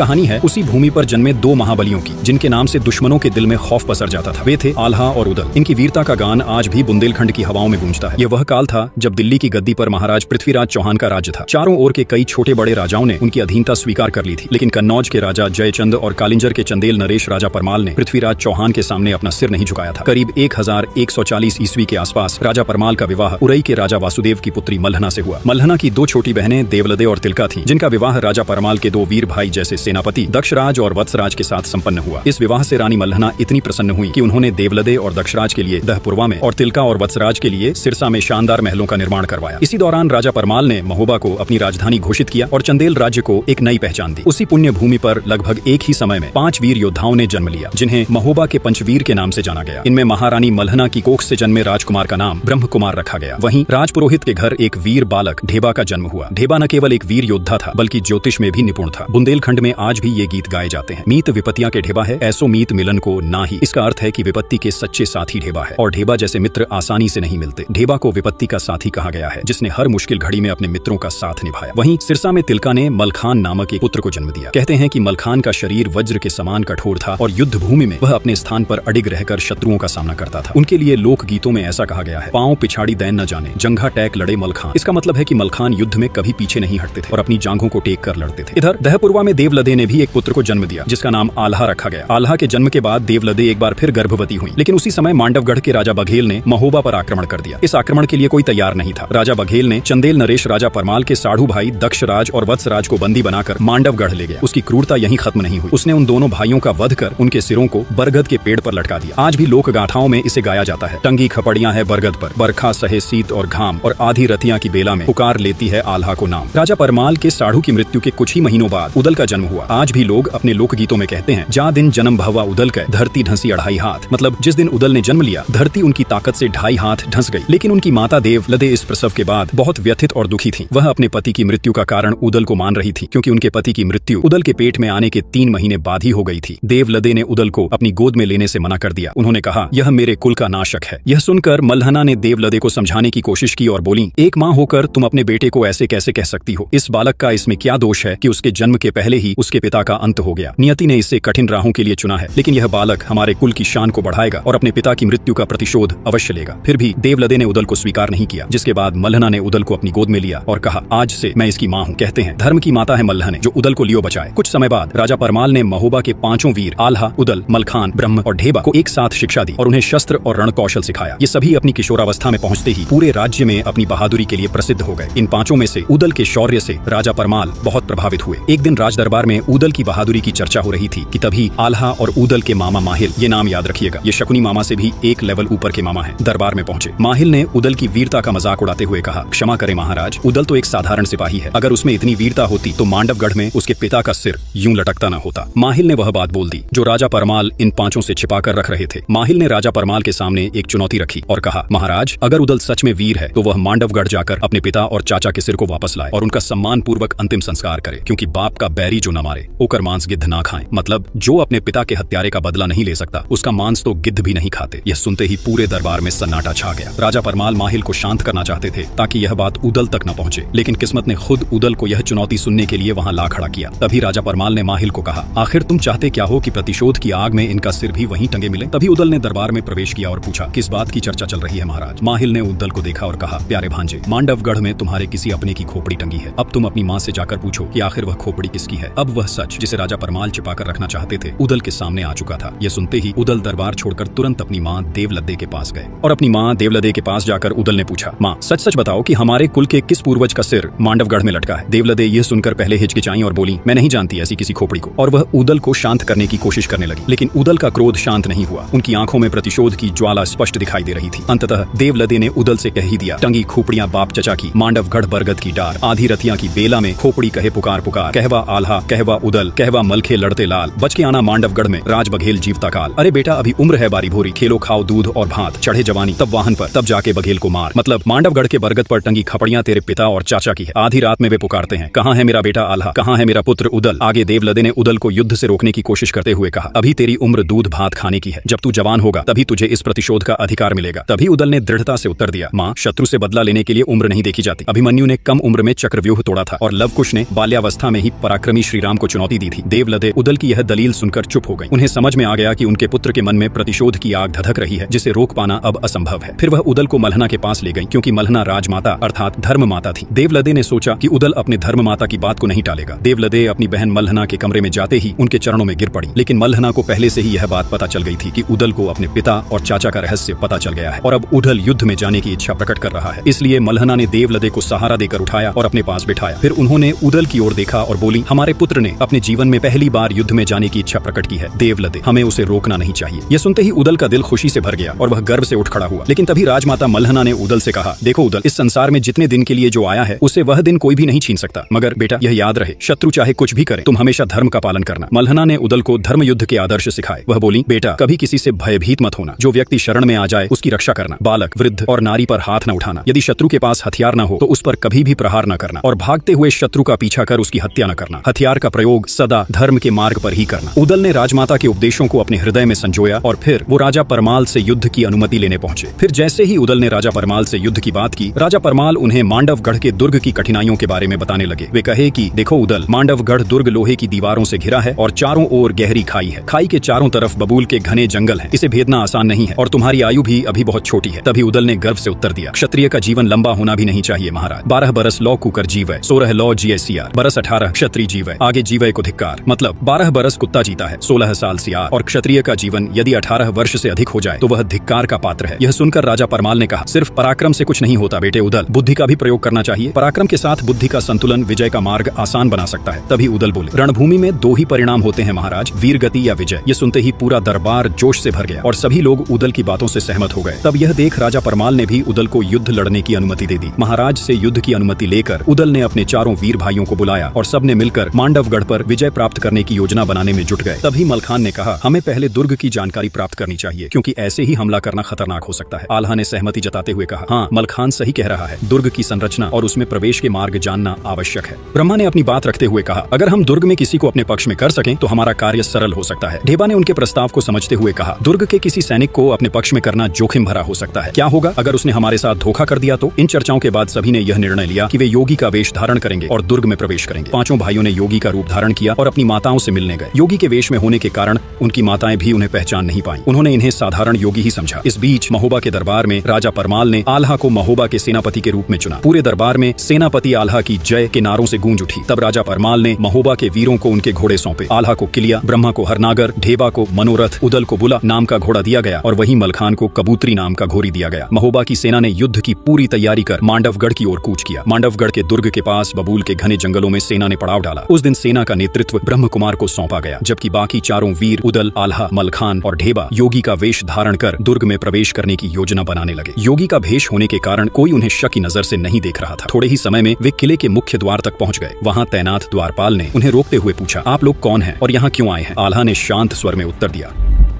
कहानी है उसी भूमि पर जन्मे दो महाबलियों की, जिनके नाम से दुश्मनों के दिल में खौफ पसर जाता था। वे थे आल्हा और उदल। इनकी वीरता का गान आज भी बुंदेलखंड की हवाओं में गूंजता है। यह वह काल था जब दिल्ली की गद्दी पर महाराज पृथ्वीराज चौहान का राज्य था। चारों ओर के कई छोटे बड़े राजाओं ने उनकी अधीनता स्वीकार कर ली थी, लेकिन कन्नौज के राजा जयचंद और कालिंजर के चंदेल नरेश राजा परमाल ने पृथ्वीराज चौहान के सामने अपना सिर नहीं झुकाया था। करीब 1140 ईस्वी के आसपास राजा परमाल का विवाह उरई के राजा वासुदेव की पुत्री मल्हना से हुआ। मल्हना की दो छोटी बहनें देवलदे और तिलका थीं, जिनका विवाह राजा परमाल के दो वीर भाई जैसे सेनापति दक्षराज और वत्सराज के साथ संपन्न हुआ। इस विवाह से रानी मल्हना इतनी प्रसन्न हुई कि उन्होंने देवलदे और दक्षराज के लिए दहपुरवा में और तिलका और वत्सराज के लिए सिरसा में शानदार महलों का निर्माण करवाया। इसी दौरान राजा परमाल ने महोबा को अपनी राजधानी घोषित किया और चंदेल राज्य को एक नई पहचान दी। उसी पुण्य भूमि पर लगभग एक ही समय में 5 वीर योद्धाओं ने जन्म लिया, जिन्हें महोबा के पंचवीर के नाम से जाना गया। इनमें महारानी मल्हना की कोख से जन्मे राजकुमार का नाम ब्रह्म कुमार रखा गया। वहीं राजपुरोहित के घर एक वीर बालक ढेबा का जन्म हुआ। ढेबा न केवल एक वीर योद्धा था, बल्कि ज्योतिष में भी निपुण था। बुंदेलखंड में आज भी ये गीत गाए जाते हैं। मीत विपत्तियां के ढेबा है, ऐसो मीत मिलन को ना ही। इसका अर्थ है कि विपत्ति के सच्चे साथी ढेबा है, और ढेबा जैसे मित्र आसानी से नहीं मिलते। ढेबा को विपत्ति का साथी कहा गया है, जिसने हर मुश्किल घड़ी में अपने मित्रों का साथ निभाया। वहीं सिरसा में तिलका ने मलखान नामक एक पुत्र को जन्म दिया। कहते हैं कि मलखान का शरीर वज्र के समान कठोर था और युद्ध भूमि में वह अपने स्थान पर अडिग रहकर शत्रुओं का सामना करता था। उनके लिए लोक गीतों में ऐसा कहा गया है, पांव पिछाड़ी दैन न जाने, जंघा टैक लड़े मलखान। इसका मतलब है कि मलखान युद्ध में कभी पीछे नहीं हटते थे और अपनी जांघों को टेक कर लड़ते थे। इधर दहपुरवा में देवलदे ने भी एक पुत्र को जन्म दिया, जिसका नाम आल्हा रखा गया। आल्हा के जन्म के बाद देवलदे एक बार फिर गर्भवती हुई, लेकिन उसी समय मांडवगढ़ के राजा बघेल ने महोबा पर आक्रमण कर दिया। इस आक्रमण के लिए कोई तैयार नहीं था। राजा बघेल ने चंदेल नरेश राजा परमाल के साढ़ू भाई दक्षराज और वत्सराज को बंदी बनाकर मांडवगढ़ ले गया। उसकी क्रूरता यहीं खत्म नहीं हुई। उसने उन दोनों भाइयों का वध कर उनके सिरों को बरगद के पेड़ पर लटका दिया। आज भी लोक गाथाओं में इसे गाया जाता है। टंगी खपड़ियां है बरगद पर, बरखा सहे शीत और घाम, और आधी रतियां की बेला में पुकार लेती है आल्हा को नाम। राजा परमाल के साढ़ू की मृत्यु के कुछ ही महीनों बाद उदल का जन्म हुआ। आज भी लोग अपने लोक गीतों में कहते हैं, जा दिन जन्म भवा उदल के, धरती ढंसी 2.5 हाथ। मतलब जिस दिन उदल ने जन्म लिया, धरती उनकी ताकत से 2.5 हाथ ढंस गई। लेकिन उनकी माता देवलदे इस प्रसव के बाद बहुत व्यथित और दुखी थी। वह अपने पति की मृत्यु का कारण उदल को मान रही थी, क्योंकि उनके पति की मृत्यु उदल के पेट में आने के 3 महीने बाद ही हो गई थी। देवलदे ने उदल को अपनी गोद में लेने से मना कर दिया। उन्होंने कहा, यह मेरे कुल का नाशक है। यह सुनकर मल्हना ने देवलदे को समझाने की कोशिश की और बोली, एक माँ होकर तुम अपने बेटे को ऐसे कैसे कह सकती हो? इस बालक का इसमें क्या दोष है कि उसके जन्म के पहले ही उसके पिता का अंत हो गया? नियति ने इसे कठिन राहों के लिए चुना है, लेकिन यह बालक हमारे कुल की शान को बढ़ाएगा और अपने पिता की मृत्यु का प्रतिशोध अवश्य लेगा। फिर भी देवलदे ने उदल को स्वीकार नहीं किया, जिसके बाद मल्हना ने उदल को अपनी गोद में लिया और कहा, आज से मैं इसकी माँ हूँ। कहते हैं धर्म की माता है मल्हने, जो उदल को लियो बचाए। कुछ समय बाद राजा परमाल ने महोबा के 5 वीर आल्हा, उदल, मलखान, ब्रह्म और ढेबा को एक साथ शिक्षा दी और उन्हें शस्त्र और रण कौशल सिखाया। ये सभी अपनी किशोरावस्था में पहुंचते ही पूरे राज्य में अपनी बहादुरी के लिए प्रसिद्ध हो गए। इन 5 में से उदल के शौर्य से राजा परमाल बहुत प्रभावित हुए। एक दिन राज दरबार में उदल की बहादुरी की चर्चा हो रही थी कि तभी आल्हा और उदल के मामा माहिल, ये नाम याद रखिएगा, ये शकुनी मामा से भी एक लेवल ऊपर के मामा हैं, दरबार में पहुंचे। माहिल ने उदल की वीरता का मजाक उड़ाते हुए कहा, क्षमा करें महाराज, उदल तो एक साधारण सिपाही है। अगर उसमें इतनी वीरता होती तो मांडवगढ़ में उसके पिता का सिर यूं लटकता न होता। माहिल ने वह बात बोल दी जो राजा परमाल इन 5 से छिपा कर रख रहे थे। माहिल ने राजा परमाल के सामने एक चुनौती रखी और कहा, महाराज, अगर उदल सच में वीर है तो वह मांडवगढ़ जाकर अपने पिता और चाचा के सिर को वापस लाए और उनका सम्मान पूर्वक अंतिम संस्कार करे, क्योंकि बाप का बैरी जो न मारे ओकर मांस गिद्ध ना खाए। मतलब जो अपने पिता के हत्यारे का बदला नहीं ले सकता, उसका मांस तो गिद्ध भी नहीं खाते। यह सुनते ही पूरे दरबार में सन्नाटा छा गया। राजा परमाल माहिल को शांत करना चाहते थे ताकि यह बात उदल तक न पहुंचे, लेकिन किस्मत ने खुद उदल को यह चुनौती सुनने के लिए वहां ला खड़ा किया। तभी राजा परमाल ने माहिल को कहा, आखिर तुम चाहते क्या हो कि प्रतिशोध की आग में इनका सिर भी वहीं टंगे मिले? तभी उदल ने दरबार में प्रवेश किया और पूछा, किस बात की चर्चा चल रही है महाराज? माहिल ने उदल को देखा और कहा, प्यारे भांजे, मांडवगढ़ में तुम्हारे किसी अपने की खोपड़ी टंगी है। अब तुम अपनी माँ से जाकर पूछो कि आखिर वह खोपड़ी किसकी है। अब वह सच जिसे राजा परमाल छिपाकर रखना चाहते थे, उदल के सामने आ चुका था। यह सुनते ही उदल दरबार छोड़कर तुरंत अपनी माँ देवलदे के पास गए और अपनी माँ देवलदे के पास जाकर उदल ने पूछा, माँ, सच सच बताओ कि हमारे कुल के किस पूर्वज का सिर मांडवगढ़ में लटका है? देवलदे यह सुनकर पहले हिचकिचाई और बोली, मैं नहीं जानती ऐसी किसी खोपड़ी को। और वह उदल को शांत करने की कोशिश करने लगी, लेकिन उदल का क्रोध शांत नहीं हुआ। उनकी आंखों में प्रतिशोध की ज्वाला स्पष्ट दिखाई दे रही थी। अंततः देवलदे ने उदल से कह ही दिया, टंगी खोपड़ियां बाप चचा की, मांडवगढ़ बरगद की डार, आधी रतियां की बेला में खोपड़ी कहे पुकार पुकार, कहवा आल्हा, कहवा उदल, कहवा मलखे लड़ते लाल, बच के आना मांडवगढ़ में, राज बघेल जीवता काल। अरे बेटा, अभी उम्र है बारी भोरी, खेलो खाओ दूध और भात, चढ़े जवानी तब वाहन पर, तब जाके बघेल को मार। मतलब मांडवगढ़ के बरगद पर टंगी खपड़ियां तेरे पिता और चाचा की है। आधी रात में वे पुकारते हैं, कहाँ है मेरा बेटा आल्हा, कहाँ है मेरा पुत्र उदल? आगे देवलदे ने उदल को युद्ध से रोकने की कोशिश करते हुए कहा, अभी तेरी उम्र दूध भात खाने की है। जब तू जवान होगा तभी तुझे इस प्रतिशोध का अधिकार मिलेगा। तभी उदल ने दृढ़ता से उत्तर दिया, माँ, शत्रु से बदला लेने के लिए उम्र नहीं देखी जाती। अभिमन्यु ने कम उम्र में चक्रव्यूह तोड़ा था और लवकुश ने बाल्यावस्था में ही पराक्रमी श्रीराम विराम को चुनौती दी थी। देवलदे उदल की यह दलील सुनकर चुप हो गई। उन्हें समझ में आ गया कि उनके पुत्र के मन में प्रतिशोध की आग धधक रही है, जिसे रोक पाना अब असंभव है। फिर वह उदल को मल्हना के पास ले गई, क्योंकि मल्हना राजमाता अर्थात धर्म माता थी। देवलदे ने सोचा कि उदल अपने धर्म माता की बात को नहीं टालेगा। देवलदे अपनी बहन मल्हना के कमरे में जाते ही उनके चरणों में गिर पड़ी, लेकिन मल्हना को पहले से ही यह बात पता चल गई थी कि उदल को अपने पिता और चाचा का रहस्य पता चल गया है और अब उदल युद्ध में जाने की इच्छा प्रकट कर रहा है। इसलिए मल्हना ने देवलदे को सहारा देकर उठाया और अपने पास बिठाया। फिर उन्होंने उदल की ओर देखा और बोली, हमारे पुत्र ने अपने जीवन में पहली बार युद्ध में जाने की इच्छा प्रकट की है देवलदे, हमें उसे रोकना नहीं चाहिए। यह सुनते ही उदल का दिल खुशी से भर गया और वह गर्व से उठ खड़ा हुआ। लेकिन तभी राजमाता मल्हना ने उदल से कहा, देखो उदल, इस संसार में जितने दिन के लिए जो आया है उसे वह दिन कोई भी नहीं छीन सकता, मगर बेटा यह याद रहे, शत्रु चाहे कुछ भी करे, तुम हमेशा धर्म का पालन करना। मल्हना ने उदल को धर्म युद्ध के आदर्श सिखाए। वह बोली, बेटा कभी किसी से भयभीत मत होना, जो व्यक्ति शरण में आ जाए उसकी रक्षा करना, बालक वृद्ध और नारी पर हाथ न उठाना, यदि शत्रु के पास हथियार न हो तो उस पर कभी भी प्रहार न करना और भागते हुए शत्रु का पीछा कर उसकी हत्या न करना। हथियार का प्रयोग सदा धर्म के मार्ग पर ही करना। उदल ने राजमाता के उपदेशों को अपने हृदय में संजोया और फिर वो राजा परमाल से युद्ध की अनुमति लेने पहुंचे। फिर जैसे ही उदल ने राजा परमाल से युद्ध की बात की, राजा परमाल उन्हें मांडवगढ़ के दुर्ग की कठिनाइयों के बारे में बताने लगे। वे कहे कि देखो उदल, मांडवगढ़ दुर्ग लोहे की दीवारों से घिरा है और चारों ओर गहरी खाई है। खाई के चारों तरफ बबूल के घने जंगल हैं। इसे भेदना आसान नहीं है और तुम्हारी आयु भी अभी बहुत छोटी है। तभी उदल ने गर्व से उत्तर दिया, क्षत्रिय का जीवन लंबा होना भी नहीं चाहिए महाराज। 12 बरस लौ कुकर जीवय, 16 लौ जिये सियार, बरस 18 क्षत्रिय जीवय, आगे जीवय को धिक्कार। मतलब 12 बरस कुत्ता जीता है, 16 साल सियार, और क्षत्रिय का जीवन यदि 18 वर्ष से अधिक हो जाए तो वह धिक्कार का पात्र है। यह सुनकर राजा परमाल ने कहा, सिर्फ पराक्रम से कुछ नहीं होता बेटे उदल, बुद्धि का भी प्रयोग करना चाहिए। पराक्रम के साथ बुद्धि का संतुलन विजय का मार्ग आसान बना सकता है। तभी उदल बोले, रणभूमि में 2 ही परिणाम होते हैं महाराज, वीर गति या विजय। ये सुनते ही पूरा दरबार जोश से भर गया और सभी लोग उदल की बातों से सहमत हो गए। तब यह देख राजा परमाल ने भी उदल को युद्ध लड़ने की अनुमति दे दी। महाराज से युद्ध की अनुमति लेकर उदल ने अपने चारों वीर भाइयों को बुलाया और सबने मिलकर मांडवगढ़ पर विजय प्राप्त करने की योजना बनाने में जुट गए। तभी मलखान ने कहा, हमें पहले दुर्ग की जानकारी प्राप्त करनी चाहिए, क्योंकि ऐसे ही हमला करना खतरनाक हो सकता है। आल्हा ने सहमति जताते हुए कहा, हाँ मलखान सही कह रहा है, दुर्ग की संरचना और उसमें प्रवेश के मार्ग जानना आवश्यक है। ब्रह्मा ने अपनी बात रखते हुए कहा, अगर हम दुर्ग में किसी को अपने पक्ष में कर सकें तो हमारा कार्य सरल हो सकता है। ढेबा ने उनके प्रस्ताव को समझते हुए कहा, दुर्ग के किसी सैनिक को अपने पक्ष में करना जोखिम भरा हो सकता है। क्या होगा अगर उसने हमारे साथ धोखा कर दिया तो? इन चर्चाओं के बाद सभी ने यह निर्णय लिया कि वे योगी का वेश धारण करेंगे और दुर्ग में प्रवेश करेंगे। 5 भाइयों ने योगी का रूप धारण किया और अपनी माताओं से मिलने गए। योगी के वेश में होने के कारण उनकी माताएं भी उन्हें पहचान नहीं पाई। उन्होंने इन्हें साधारण योगी ही समझा। इस बीच महोबा के दरबार में राजा परमाल ने आल्हा को महोबा के सेनापति के रूप में चुना। पूरे दरबार में सेनापति आल्हा की जय के नारों से गूंज उठी। तब राजा परमाल ने महोबा के वीरों को उनके घोड़े सौंपे। आल्हा को किलिया, ब्रह्मा को हरनागर, ढेबा को मनोरथ, उदल को बुला नाम का घोड़ा दिया गया और वहीं मलखान को कबूतरी नाम का घोड़ी दिया गया। महोबा की सेना ने युद्ध की पूरी तैयारी कर मांडवगढ़ की ओर कूच किया। मांडवगढ़ के दुर्ग के पास बबूल के घने जंगलों में सेना ने पड़ाव डाला। उस दिन सेना का नेतृत्व ब्रह्म कुमार को सौंपा गया, जबकि बाकी चारों वीर उदल, आल्हा, मलखान और ढेबा योगी का वेश धारण कर दुर्ग में प्रवेश करने की योजना बनाने लगे। योगी का भेष होने के कारण कोई उन्हें शक की नजर से नहीं देख रहा था। थोड़े ही समय में वे किले के मुख्य द्वार तक पहुंच गए। वहां तैनात द्वारपाल ने उन्हें रोकते हुए पूछा, आप लोग कौन हैं और यहाँ क्यों आए हैं? आल्हा ने शांत स्वर में उत्तर दिया,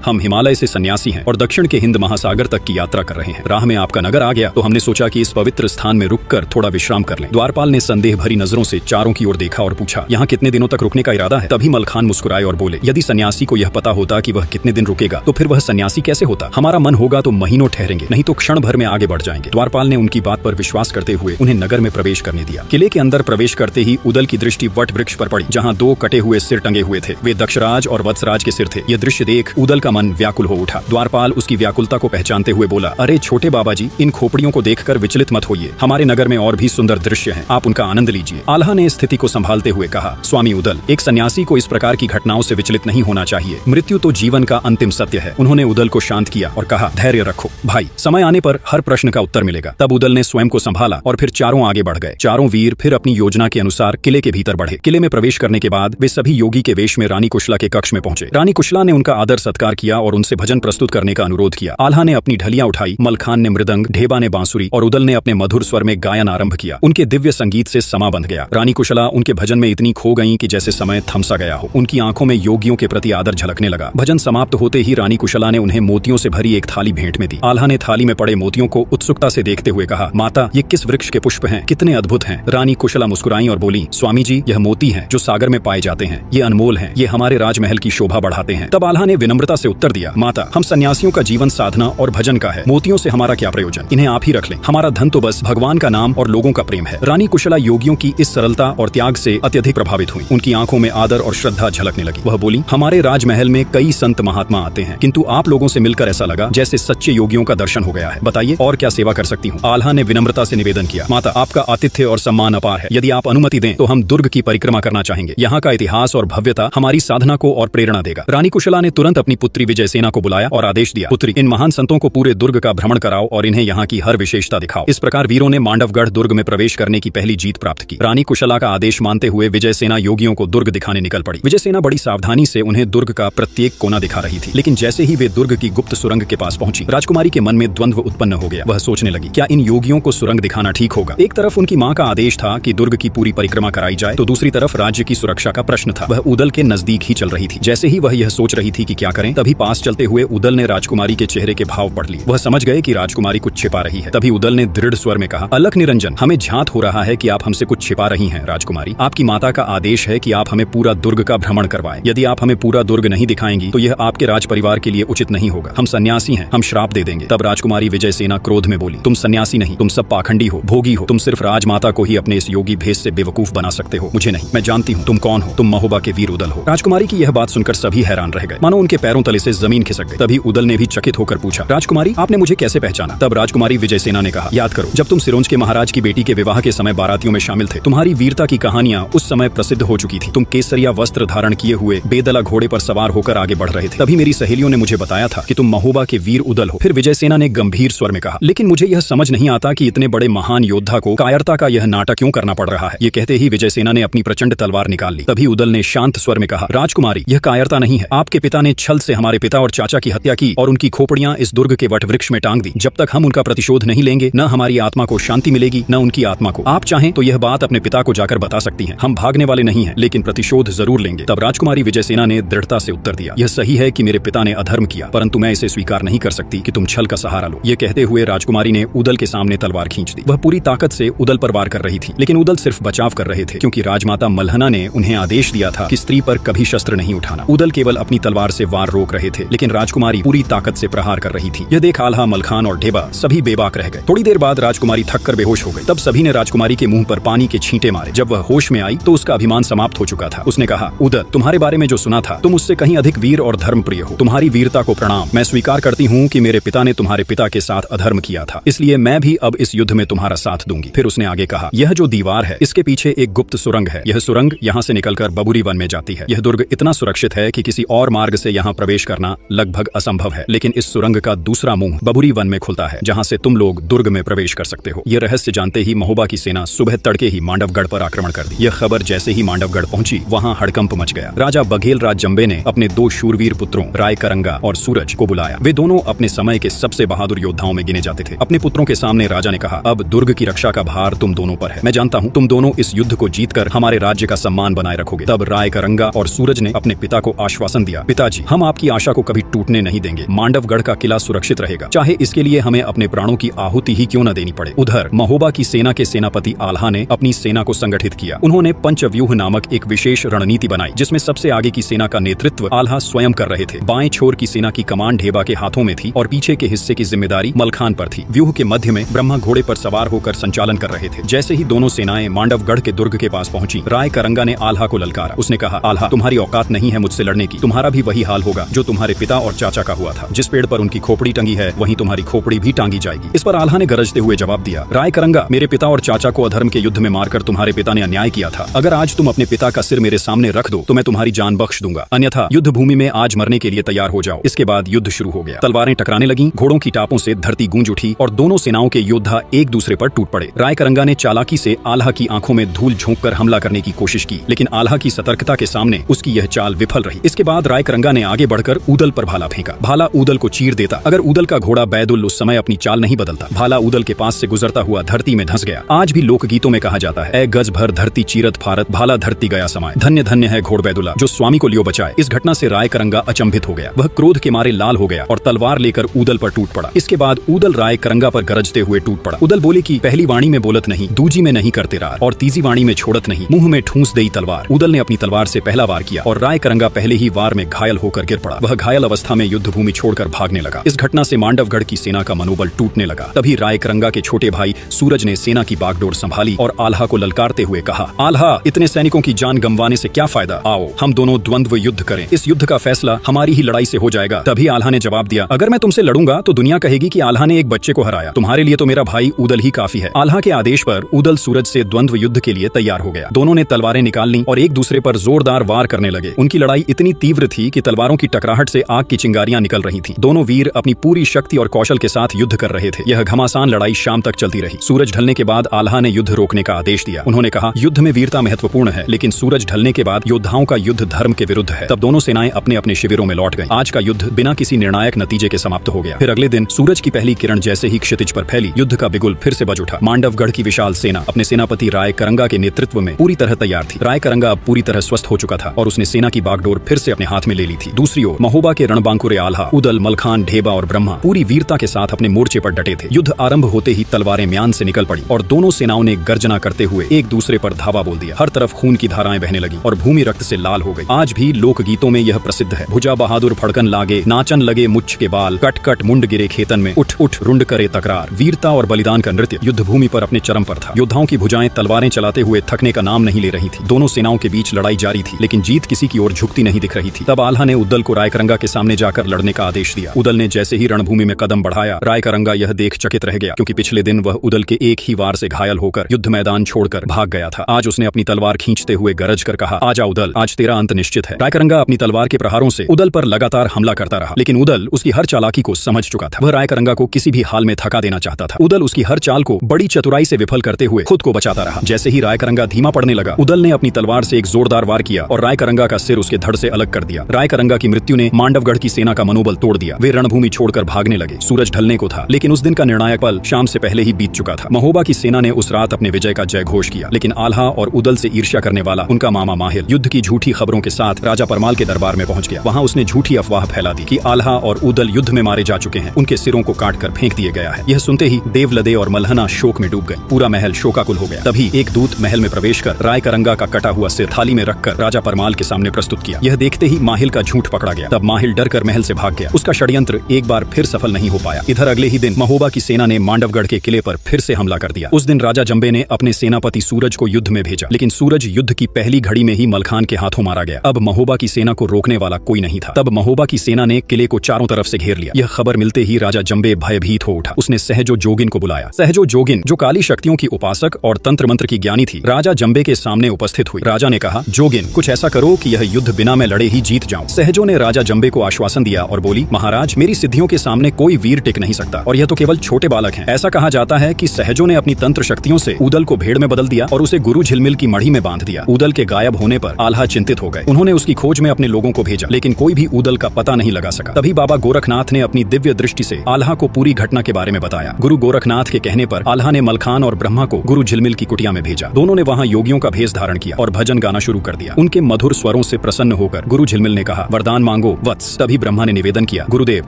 हम हिमालय से सन्यासी हैं और दक्षिण के हिंद महासागर तक की यात्रा कर रहे हैं। राह में आपका नगर आ गया तो हमने सोचा कि इस पवित्र स्थान में रुककर थोड़ा विश्राम कर लें। द्वारपाल ने संदेह भरी नजरों से चारों की ओर देखा और पूछा, यहाँ कितने दिनों तक रुकने का इरादा है? तभी मलखान मुस्कुराए और बोले, यदि सन्यासी को यह पता होता कि वह कितने दिन रुकेगा तो फिर वह सन्यासी कैसे होता? हमारा मन होगा तो महीनों ठहरेंगे, नहीं तो क्षण भर में आगे बढ़ जाएंगे। द्वारपाल ने उनकी बात पर विश्वास करते हुए उन्हें नगर में प्रवेश करने दिया। किले के अंदर प्रवेश करते ही उदल की दृष्टि वट वृक्ष पर पड़ी, जहाँ 2 कटे हुए सिर टंगे हुए थे। वे दक्षराज और वत्सराज के सिर थे। यह दृश्य देख उदल का मन व्याकुल हो उठा। द्वारपाल उसकी व्याकुलता को पहचानते हुए बोला, अरे छोटे बाबा जी, इन खोपड़ियों को देखकर विचलित मत होइए। हमारे नगर में और भी सुंदर दृश्य हैं, आप उनका आनंद लीजिए। आल्हा ने स्थिति को संभालते हुए कहा, स्वामी उदल, एक सन्यासी को इस प्रकार की घटनाओं से विचलित नहीं होना चाहिए। मृत्यु तो जीवन का अंतिम सत्य है। उन्होंने उदल को शांत किया और कहा, धैर्य रखो भाई, समय आने पर हर प्रश्न का उत्तर मिलेगा। तब उदल ने स्वयं को संभाला और फिर चारों आगे बढ़ गए। चारों वीर फिर अपनी योजना के अनुसार किले के भीतर बढ़े। किले में प्रवेश करने के बाद वे सभी योगी के वेश में रानी कुशला के कक्ष में पहुंचे। रानी कुशला ने उनका आदर सत्कार किया और उनसे भजन प्रस्तुत करने का अनुरोध किया। आल्हा ने अपनी ढलियां उठाई, मलखान ने मृदंग, ढेबा ने बांसुरी और उदल ने अपने मधुर स्वर में गायन आरंभ किया। उनके दिव्य संगीत से समा बंध गया। रानी कुशला उनके भजन में इतनी खो गईं कि जैसे समय थमसा गया हो। उनकी आंखों में योगियों के प्रति आदर झलकने लगा। भजन समाप्त होते ही रानी कुशला ने उन्हें मोतियों से भरी एक थाली भेंट में दी। आल्हा ने थाली में पड़े मोतियों को उत्सुकता से देखते हुए कहा, माता, ये किस वृक्ष के पुष्प हैं? कितने अद्भुत हैं। रानी कुशला मुस्कुराई और बोली, स्वामी जी, यह मोती हैं जो सागर में पाए जाते हैं। ये अनमोल हैं, ये हमारे राजमहल की शोभा बढ़ाते हैं। तब आल्हा ने विनम्रता से उत्तर दिया, माता, हम सन्यासियों का जीवन साधना और भजन का है, मोतियों से हमारा क्या प्रयोजन, इन्हें आप ही रख लें, हमारा धन तो बस भगवान का नाम और लोगों का प्रेम है। रानी कुशला योगियों की इस सरलता और त्याग से अत्यधिक प्रभावित हुई। उनकी आंखों में आदर और श्रद्धा झलकने लगी। वह बोली, हमारे राजमहल में कई संत महात्मा आते हैं, किंतु आप लोगों से मिलकर ऐसा लगा जैसे सच्चे योगियों का दर्शन हो गया है। बताइए और क्या सेवा कर सकती हूँ। आल्हा ने विनम्रता से निवेदन किया, माता, आपका आतिथ्य और सम्मान अपार है, यदि आप अनुमति दें तो हम दुर्ग की परिक्रमा करना चाहेंगे। यहाँ का इतिहास और भव्यता हमारी साधना को और प्रेरणा देगा। रानी कुशला ने तुरंत अपनी पुत्री विजयसेना को बुलाया और आदेश दिया, पुत्री, इन महान संतों को पूरे दुर्ग का भ्रमण कराओ और इन्हें यहाँ की हर विशेषता दिखाओ। इस प्रकार वीरों ने मांडवगढ़ दुर्ग में प्रवेश करने की पहली जीत प्राप्त की। रानी कुशला का आदेश मानते हुए विजयसेना योगियों को दुर्ग दिखाने निकल पड़ी। विजयसेना बड़ी सावधानी से उन्हें दुर्ग का प्रत्येक कोना दिखा रही थी, लेकिन जैसे ही वे दुर्ग की गुप्त सुरंग के पास पहुंची, राजकुमारी के मन में द्वंद्व उत्पन्न हो गया। वह सोचने लगी, क्या इन योगियों को सुरंग दिखाना ठीक होगा। एक तरफ उनकी माँ का आदेश था कि दुर्ग की पूरी परिक्रमा कराई जाए, तो दूसरी तरफ राज्य की सुरक्षा का प्रश्न था। वह उदल के नजदीक ही चल रही थी। जैसे ही वह यह सोच रही थी कि क्या करें, तभी पास चलते हुए उदल ने राजकुमारी के चेहरे के भाव पढ़ लिए। वह समझ गए कि राजकुमारी कुछ छिपा रही है। तभी उदल ने दृढ़ स्वर में कहा, अलख निरंजन, हमें झांत हो रहा है कि आप हमसे कुछ छिपा रही हैं। राजकुमारी, आपकी माता का आदेश है कि आप हमें पूरा दुर्ग का भ्रमण करवाएं। यदि आप हमें पूरा दुर्ग नहीं दिखाएंगी तो यह आपके राज परिवार के लिए उचित नहीं होगा। हम सन्यासी हैं, हम श्राप दे देंगे। तब राजकुमारी विजयसेना क्रोध में बोली, तुम सन्यासी नहीं, तुम सब पाखंडी हो, भोगी हो। तुम सिर्फ राजमाता को ही अपने इस योगी भेष से बेवकूफ बना सकते हो, मुझे नहीं। मैं जानती हूँ तुम कौन हो, तुम महोबा के वीर उदल हो। राजकुमारी की यह बात सुनकर सभी हैरान रह गए, मानो उनके पैरों तले से जमीन खिसक गई। तभी उदल ने भी चकित होकर पूछा, राजकुमारी, आपने मुझे कैसे पहचाना। तब राजकुमारी विजयसेना ने कहा, याद करो, जब तुम सिरोंज के महाराज की बेटी के विवाह के समय बारातियों में शामिल थे, तुम्हारी वीरता की कहानियां उस समय प्रसिद्ध हो चुकी थी। तुम केसरिया वस्त्र धारण किए हुए बेदला घोड़े पर सवार होकर आगे बढ़ रहे थे। तभी मेरी सहेलियों ने मुझे बताया था कि तुम महोबा के वीर उदल हो। फिर विजयसेना ने गंभीर स्वर में कहा, लेकिन मुझे यह समझ नहीं आता कि इतने बड़े महान योद्धा को कायरता का यह नाटक क्यों करना पड़ रहा है। ये कहते ही विजयसेना ने अपनी प्रचंड तलवार निकाल ली। तभी उदल ने शांत स्वर में कहा, राजकुमारी, यह कायरता नहीं है। आपके पिता ने छल से हमारे पिता और चाचा की हत्या की और उनकी खोपड़ियां इस दुर्ग के वट वृक्ष में टांग दी। जब तक हम उनका प्रतिशोध नहीं लेंगे, न हमारी आत्मा को शांति मिलेगी, न उनकी आत्मा को। आप चाहें तो यह बात अपने पिता को जाकर बता सकती हैं। हम भागने वाले नहीं हैं, लेकिन प्रतिशोध जरूर लेंगे। तब राजकुमारी विजयसेना ने दृढ़ता से उत्तर दिया, यह सही है कि मेरे पिता ने अधर्म किया, परंतु मैं इसे स्वीकार नहीं कर सकती कि तुम छल का सहारा लो। ये कहते हुए राजकुमारी ने उदल के सामने तलवार खींच दी। वह पूरी ताकत से उदल पर वार कर रही थी, लेकिन उदल सिर्फ बचाव कर रहे थे, क्योंकि राजमाता मल्हना ने उन्हें आदेश दिया था कि स्त्री पर कभी शस्त्र नहीं उठाना। उदल केवल अपनी तलवार से वार रोक रहे थे, लेकिन राजकुमारी पूरी ताकत से प्रहार कर रही थी। यह देख आल्हा, मलखान और ढेबा सभी बेबाक रह गए। थोड़ी देर बाद राजकुमारी थककर बेहोश हो गई। तब सभी ने राजकुमारी के मुंह पर पानी के छींटे मारे। जब वह होश में आई तो उसका अभिमान समाप्त हो चुका था। उसने कहा, उदल, तुम्हारे बारे में जो सुना था, तुम उससे कहीं अधिक वीर और धर्मप्रिय हो। तुम्हारी वीरता को प्रणाम। मैं स्वीकार करती हूँ कि मेरे पिता ने तुम्हारे पिता के साथ अधर्म किया था, इसलिए मैं भी अब इस युद्ध में तुम्हारा साथ दूंगी। फिर उसने आगे कहा, यह जो दीवार है, इसके पीछे एक गुप्त सुरंग है। यह सुरंग यहाँ से निकलकर बबुरी वन में जाती है। यह दुर्ग इतना सुरक्षित है कि किसी और मार्ग से यहाँ प्रवेश करना लगभग असंभव है, लेकिन इस सुरंग का दूसरा मुंह बबुरी वन में खुलता है, जहाँ से तुम लोग दुर्ग में प्रवेश कर सकते हो। यह रहस्य जानते ही महोबा की सेना सुबह तड़के ही मांडवगढ़ पर आक्रमण कर दी। यह खबर जैसे ही मांडवगढ़ पहुंची, वहाँ हड़कंप मच गया। राजा बघेल राज जंबे ने अपने दो शूरवीर पुत्रों राय करंगा और सूरज को बुलाया। वे दोनों अपने समय के सबसे बहादुर योद्धाओं में गिने जाते थे। अपने पुत्रों के सामने राजा ने कहा, अब दुर्ग की रक्षा का भार तुम दोनों पर है। मैं जानता हूँ तुम दोनों इस युद्ध को जीतकर हमारे राज्य का सम्मान बनाए रखोगे। तब राय करंगा और सूरज ने अपने पिता को आश्वासन दिया, पिताजी, हम आपकी आशा को कभी टूटने नहीं देंगे। मांडवगढ़ का किला सुरक्षित रहेगा, चाहे इसके लिए हमें अपने प्राणों की आहुति ही क्यों न देनी पड़े। उधर महोबा की सेना के सेनापति आल्हा ने अपनी सेना को संगठित किया। उन्होंने पंचव्यूह नामक एक विशेष रणनीति बनाई, जिसमें सबसे आगे की सेना का नेतृत्व आल्हा स्वयं कर रहे थे। बाएं छोर की सेना की कमान ढेबा के हाथों में थी और पीछे के हिस्से की जिम्मेदारी मलखान पर थी। व्यूह के मध्य में ब्रह्मा घोड़े पर सवार होकर संचालन कर रहे थे। जैसे ही दोनों सेनाएं मांडवगढ़ के दुर्ग के पास पहुंची, राय करंगा ने आल्हा को ललकारा। उसने कहा, आल्हा, तुम्हारी औकात नहीं है मुझसे लड़ने की। तुम्हारा भी वही हाल होगा जो तुम्हारे पिता और चाचा का हुआ था। जिस पेड़ पर उनकी खोपड़ी टंगी है, वहीं तुम्हारी खोपड़ी भी टांगी जाएगी। इस पर आल्हा ने गरजते हुए जवाब दिया, राय करंगा, मेरे पिता और चाचा को अधर्म के युद्ध में मारकर तुम्हारे पिता ने अन्याय किया था। अगर आज तुम अपने पिता का सिर मेरे सामने रख दो तो मैं तुम्हारी जान बख्श दूंगा, अन्यथा युद्ध भूमि में आज मरने के लिए तैयार हो जाओ। इसके बाद युद्ध शुरू हो गया। तलवारें टकराने लगीं, घोड़ों की टापों से धरती गूंज उठी और दोनों सेनाओं के योद्धा एक दूसरे पर टूट पड़े। राय करंगा ने चालाकी से आल्हा की आंखों में धूल झोंककर हमला करने की कोशिश की, लेकिन आल्हा की सतर्कता के सामने उसकी यह चाल विफल रही। इसके बाद राय करंगा ने आगे बढ़कर ऊदल पर भाला फेंका। भाला ऊदल को चीर देता। अगर ऊदल का घोड़ा बैदुल उस समय अपनी चाल नहीं बदलता, भाला ऊदल के पास से गुजरता हुआ धरती में धंस गया। आज भी लोकगीतों में कहा जाता है, ए गज भर धरती चीरत फारत, भाला धरती गया समाये। धन्य धन्य है घोड़ बैदुला जो स्वामी को लियो बचाए। इस घटना से राय करंगा अचंभित हो गया। वह क्रोध के मारे लाल हो गया और तलवार लेकर ऊदल पर टूट पड़ा। इसके बाद ऊदल राय करंगा पर गरजते हुए टूट पड़ा। ऊदल बोले कि पहली वाणी में बोलत नहीं, दूजी में नहीं करते रार, और तीसरी वाणी में छोड़त नहीं, मुंह में ठूंस देई तलवार। ऊदल ने अपनी तलवार से पहला वार किया और राय करंगा पहले ही वार में घायल होकर गिर पड़ा। वह घायल अवस्था में युद्ध भूमि छोड़कर भागने लगा। इस घटना से मांडवगढ़ की सेना का मनोबल टूटने लगा। तभी रायकरंगा के छोटे भाई सूरज ने सेना की बागडोर संभाली और आल्हा को ललकारते हुए कहा, आल्हा, इतने सैनिकों की जान गंवाने से क्या फायदा, आओ हम दोनों द्वंद्व युद्ध करें। इस युद्ध का फैसला हमारी ही लड़ाई से हो जाएगा। तभी आल्हा ने जवाब दिया, अगर मैं तुमसे लड़ूंगा तो दुनिया कहेगी कि आल्हा ने एक बच्चे को हराया। तुम्हारे लिए तो मेरा भाई उदल ही काफी है। आल्हा के आदेश पर उदल सूरज से द्वंद्व युद्ध के लिए तैयार हो गया। दोनों ने तलवारें निकाल ली और एक दूसरे पर जोरदार वार करने लगे। उनकी लड़ाई इतनी तीव्र थी कि तलवारों की टकराहट से आग की चिंगारियां निकल रही थीं। दोनों वीर अपनी पूरी शक्ति और कौशल के साथ युद्ध कर रहे थे। यह घमासान लड़ाई शाम तक चलती रही। सूरज ढलने के बाद आल्हा ने युद्ध रोकने का आदेश दिया। उन्होंने कहा, युद्ध में वीरता महत्वपूर्ण है, लेकिन सूरज ढलने के बाद योद्धाओं का युद्ध धर्म के विरुद्ध है। तब दोनों सेनाएं अपने अपने शिविरों में लौट गईं। आज का युद्ध बिना किसी निर्णायक नतीजे के समाप्त हो गया। फिर अगले दिन सूरज की पहली किरण जैसे ही क्षितिज पर फैली, युद्ध का बिगुल फिर से बज उठा। मांडवगढ़ की विशाल सेना अपने सेनापति रायकरंगा के नेतृत्व में पूरी तरह तैयार थी। रायकरंगा अब पूरी तरह स्वस्थ हो चुका था और उसने सेना की बागडोर फिर से अपने हाथ में ले ली थी। दूसरी ओर महोबा के रणबांकुरे आल्हा, उदल, मलखान, ढेबा और ब्रह्मा पूरी वीरता के साथ अपने मोर्चे पर डटे थे। युद्ध आरंभ होते ही तलवारें म्यान से निकल पड़ी और दोनों सेनाओं ने गर्जना करते हुए एक दूसरे पर धावा बोल दिया। हर तरफ खून की धाराएं बहने लगी और भूमि रक्त से लाल हो गई। आज भी लोक गीतों में यह प्रसिद्ध है, भुजा बहादुर फड़कन लागे, नाचन लगे मुच्छ के बाल, कट कट मुंड गिरे खेतन में, उठ उठ रुंड करे तकरार। वीरता और बलिदान का नृत्य युद्ध भूमि पर अपने चरम पर था। योद्धाओं की भुजाएं तलवारें चलाते हुए थकने का नाम नहीं ले रही थी। दोनों सेनाओं के बीच लड़ाई जारी थी, लेकिन जीत किसी की ओर झुकती नहीं दिख रही थी। तब आल्हा ने उदल को रायकरंगा के सामने जाकर लड़ने का आदेश दिया। उदल ने जैसे ही रणभूमि में कदम बढ़ाया, रायकरंगा यह देख चकित रह गया, क्योंकि पिछले दिन वह उदल के एक ही वार से घायल होकर युद्ध मैदान छोड़कर भाग गया था। आज उसने अपनी तलवार खींचते हुए गरज कर कहा, आजा उदल, आज तेरा अंत निश्चित है। रायकरंगा अपनी तलवार के प्रहारों से उदल पर लगातार हमला करता रहा, लेकिन उदल उसकी हर चालाकी को समझ चुका था। वह रायकरंगा को किसी भी हाल में थका देना चाहता था। उदल उसकी हर चाल को बड़ी चतुराई से विफल करते हुए खुद को बचाता रहा। जैसे ही रायकरंगा धीमा पड़ने लगा, उदल ने अपनी तलवार से एक जोरदार वार किया और रायकरंगा का सिर उसके धड़ से अलग कर दिया। रायकरंगा की मृत्यु ने मांडवगढ़ की सेना का मनोबल तोड़ दिया। वे रणभूमि छोड़कर भागने लगे। सूरज ढलने को था, लेकिन उस दिन का निर्णायक पल शाम से पहले ही बीत चुका था। महोबा की सेना ने उस रात अपने विजय का जय घोष किया, लेकिन आल्हा और उदल से ईर्ष्या करने वाला उनका मामा माहिल युद्ध की झूठी खबरों के साथ राजा परमाल के दरबार में पहुंच गया। वहां उसने झूठी अफवाह फैला दी कि आल्हा और उदल युद्ध में मारे जा चुके हैं, उनके सिरों को काटकर फेंक दिया गया है। यह सुनते ही देवलदे और मल्हना शोक में डूब गए। पूरा महल शोकाकुल हो गया। तभी एक दूत महल में प्रवेश कर रायकरंगा का कटा हुआ सिर थाली में रखकर राजा परमाल के सामने प्रस्तुत किया। यह देखते ही माहिल का झूठ पकड़ा गया। तब माहिल डर कर महल से भाग गया। उसका षड्यंत्र एक बार फिर सफल नहीं हो पाया। इधर अगले ही दिन महोबा की सेना ने मांडवगढ़ के किले पर फिर से हमला कर दिया। उस दिन राजा जंबे ने अपने सेनापति सूरज को युद्ध में भेजा, लेकिन सूरज युद्ध की पहली घड़ी में ही मलखान के हाथों मारा गया। अब महोबा की सेना को रोकने वाला कोई नहीं था। तब महोबा की सेना ने किले को चारों तरफ से घेर लिया। यह खबर मिलते ही राजा जंबे भयभीत हो उठा। उसने सहजो जोगिन को बुलाया। सहजो जोगिन, जो काली शक्तियों की उपासक और तंत्र मंत्र की ज्ञानी थी, राजा जंबे के सामने उपस्थित हुई। राजा ने कहा, जोगिन, कुछ ऐसा करो कि यह युद्ध बिना मैं लड़े ही जीत जाऊं। सहजो ने राजा जंबे को आश्वासन दिया और बोली, महाराज, मेरी सिद्धियों के सामने कोई वीर टिक नहीं सकता, और यह तो केवल छोटे बालक हैं। ऐसा कहा जाता है कि सहजो ने अपनी तंत्र शक्तियों से उदल को भेड़ में बदल दिया और उसे गुरु झिलमिल की मढ़ी में बांध दिया। उदल के गायब होने पर आल्हा चिंतित हो गए। उन्होंने उसकी खोज में अपने लोगों को भेजा, लेकिन कोई भी उदल का पता नहीं लगा सका। तभी बाबा गोरखनाथ ने अपनी दिव्य दृष्टि से आल्हा को पूरी घटना के बारे में बताया। गुरु गोरखनाथ के कहने पर आल्हा ने मलखान और ब्रह्मा को गुरु झिलमिल की कुटिया में भेजा। दोनों ने वहां योगियों का भेष धारण किया और भजन गाना शुरू कर दिया। उनके मधुर स्वरों से प्रसन्न होकर गुरु झिलमिल ने कहा, वरदान मांगो वत्स। तभी ब्रह्मा ने निवेदन किया, गुरुदेव,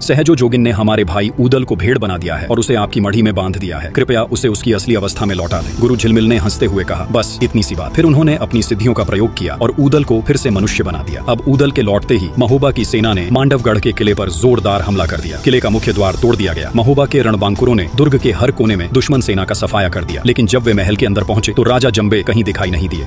सहजो जोगिन ने हमारे भाई उदल को भेड़ बना दिया है और उसे आपकी मढ़ी में बांध दिया है। कृपया उसे उसकी असली अवस्था में लौटा दें। गुरु झिलमिल ने हंसते हुए कहा, बस इतनी सी बात। फिर उन्होंने अपनी सिद्धियों का प्रयोग किया और उदल को फिर से मनुष्य बना दिया। अब उदल के लौटते ही महोबा की सेना ने मांडवगढ़ के किले पर जोरदार हमला कर दिया। किले का मुख्य द्वार तोड़ दिया गया। महोबा के रणबांकुरों ने दुर्ग के हर कोने में दुश्मन सेना का सफाया कर दिया, लेकिन जब वे महल के अंदर पहुंचे तो राजा जंबे कहीं दिखाई नहीं दिए।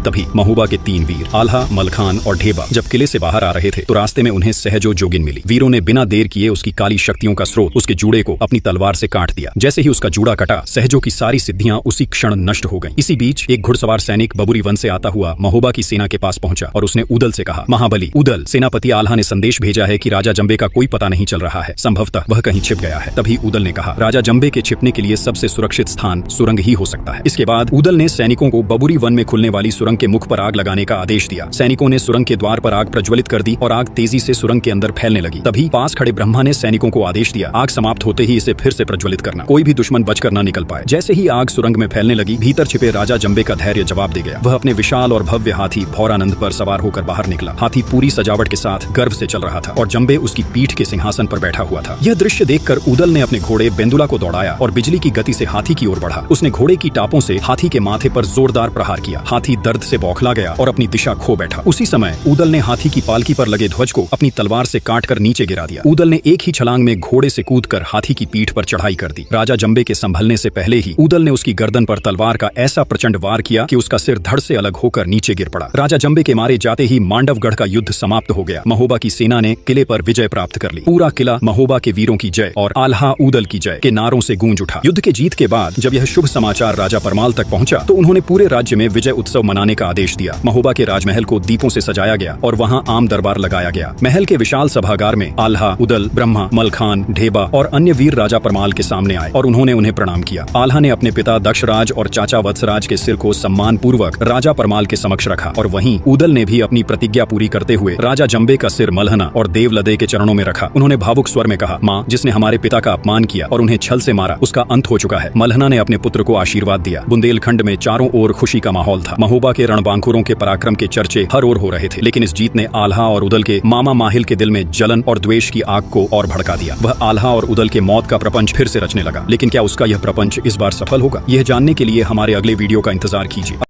तभी महोबा के 3 वीर आल्हा, मलखान और ढेबा जब किले से बाहर आ रहे थे तो रास्ते में उन्हें सहजो जोगिन मिली। वीरों ने बिना देर किए उसकी काली शक्तियों का स्रोत, उसके जूड़े को अपनी तलवार से काट दिया। जैसे ही उसका जूड़ा कटा, सहजो की सारी सिद्धियां उसी क्षण नष्ट हो गईं। इसी बीच एक घुड़सवार सैनिक बबुरी वन से आता हुआ महोबा की सेना के पास पहुंचा और उसने उदल से कहा, महाबली उदल, सेनापति आल्हा ने संदेश भेजा है कि राजा जंबे का कोई पता नहीं चल रहा है, संभवतः वह कहीं छिप गया है। तभी उदल ने कहा, राजा जंबे के छिपने के लिए सबसे सुरक्षित स्थान सुरंग ही हो सकता है। इसके बाद उदल ने सैनिकों को बबुरी वन में खुलने वाली सुरंग के मुख पर आग लगाने का आदेश दिया। सैनिकों ने सुरंग के द्वार पर आग प्रज्वलित कर दी और आग तेजी से सुरंग के अंदर फैलने लगी। तभी पास खड़े ब्रह्मा ने सैनिकों को आदेश दिया, आग समाप्त होते ही इसे फिर से प्रज्वलित करना, कोई भी दुश्मन बचकर न निकल पाए। जैसे ही आग सुरंग में फैलने लगी, भीतर छिपे राजा जंबे का धैर्य जवाब दे गया। वह अपने विशाल और भव्य हाथी भौरानंद पर सवार होकर बाहर निकला। हाथी पूरी सजावट के साथ गर्व से चल रहा था और जंबे उसकी पीठ के सिंहासन पर बैठा हुआ था। यह दृश्य देखकर उदल ने अपने घोड़े बेंदुला को दौड़ाया और बिजली की गति से हाथी की ओर बढ़ा। उसने घोड़े की टापों से हाथी के माथे पर जोरदार प्रहार किया। हाथी दर्द दर्द से बौखला गया और अपनी दिशा खो बैठा। उसी समय ऊदल ने हाथी की पालकी पर लगे ध्वज को अपनी तलवार से काटकर नीचे गिरा दिया। ऊदल ने एक ही छलांग में घोड़े से कूदकर हाथी की पीठ पर चढ़ाई कर दी। राजा जंबे के संभलने से पहले ही ऊदल ने उसकी गर्दन पर तलवार का ऐसा प्रचंड वार किया कि उसका सिर धड़ से अलग होकर नीचे गिर पड़ा। राजा जंबे के मारे जाते ही मांडवगढ़ का युद्ध समाप्त हो गया। महोबा की सेना ने किले पर विजय प्राप्त कर ली। पूरा किला महोबा के वीरों की जय और आल्हा ऊदल की जय के नारों से गूंज उठा। युद्ध के जीत के बाद जब यह शुभ समाचार राजा परमाल तक पहुंचा तो उन्होंने पूरे राज्य में विजय उत्सव मनाने का आदेश दिया। महोबा के राजमहल को दीपों से सजाया गया और वहां आम दरबार लगाया गया। महल के विशाल सभागार में आल्हा, उदल, ब्रह्मा, मलखान, ढेबा और अन्य वीर राजा परमाल के सामने आए और उन्होंने उन्हें प्रणाम किया। आल्हा ने अपने पिता दक्षराज और चाचा वत्सराज के सिर को सम्मान पूर्वक राजा परमाल के समक्ष रखा और वहीं ऊदल ने भी अपनी प्रतिज्ञा पूरी करते हुए राजा जंबे का सिर मलहना और देवलदे के चरणों में रखा। उन्होंने भावुक स्वर में कहा, माँ, जिसने हमारे पिता का अपमान किया और उन्हें छल से मारा, उसका अंत हो चुका है। मलहना ने अपने पुत्र को आशीर्वाद दिया। बुंदेलखंड में चारों ओर खुशी का माहौल था। महोबा के रणबांकुरों के पराक्रम के चर्चे हर ओर हो रहे थे, लेकिन इस जीत ने आल्हा और उदल के मामा माहिल के दिल में जलन और द्वेष की आग को और भड़का दिया। वह आल्हा और उदल के मौत का प्रपंच फिर से रचने लगा। लेकिन क्या उसका यह प्रपंच इस बार सफल होगा? यह जानने के लिए हमारे अगले वीडियो का इंतजार कीजिए।